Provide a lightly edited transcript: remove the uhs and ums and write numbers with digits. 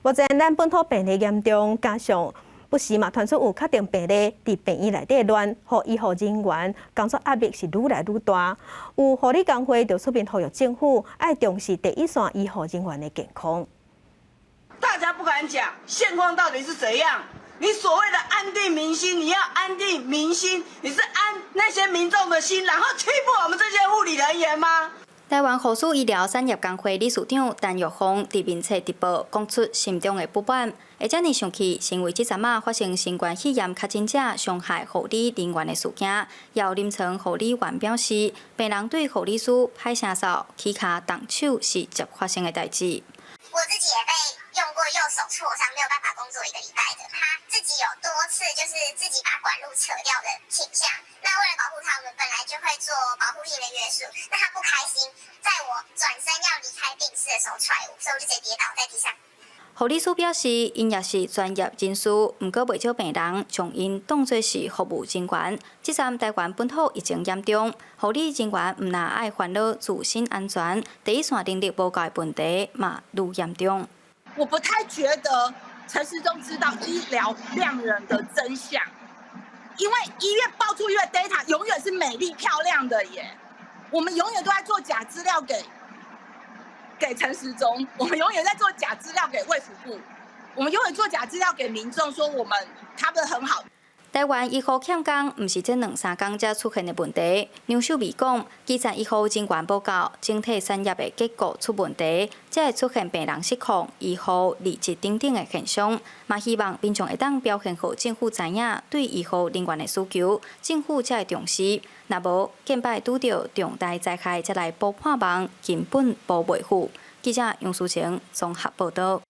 目前咱本土病例严重，加上不时嘛传出有确定病例伫病院内底乱，互医护人员工作压力是愈来愈大。有护理工会就出面呼吁政府要重视第一线医护人员的健康。大家不敢讲现况到底是怎样？你所谓的安定民心，你要安定民心，你是安那些民众的心，然后欺负我们这些护理人员吗？台湾护士医疗产业工会理事长陈玉峰伫面册直播，讲出心中的不满。会遮尔生气，是因为即阵仔发生新冠肺炎确诊者伤害护理人员的事件。由临床护理员表示，病人对护理师歹声扫、起骹动手是接发生的代志。我自己也被用过右手挫伤，没有办法工作1个礼拜的。他自己有多次就是自己把管路扯掉的倾向。那为了保护他，我们本来就会做保护令的约束。那他不开心，在我转身要离开病室的时候踹我，所以我就直接跌倒在地上。护理师表示，因也是专业人士，毋过袂少病人将因当作是服务人员。即站台湾本土疫情严重，护理人员毋但爱烦恼自身安全，第一线能力无够的问题嘛愈严重。我不太觉得陈时中知道医疗量人的真相，因为医院爆出越 data 永远是美丽漂亮的耶，我们永远都在做假资料给陈时中，我们永远在做假资料给卫福部，我们永远做假资料给民众，说他们很好。台湾医护欠工，毋是这2-3天才出现的问题。杨秀美讲，基层医护人员不够，整体产业的结构出问题，才会出现病人失控、医护履职等等的现象。嘛，希望民众会当表现好，政府知影对医护人员的需求，政府才会重视。若无，见摆拄到重大灾害，才来补破网，根本补袂赴。记者杨淑晴综合报道。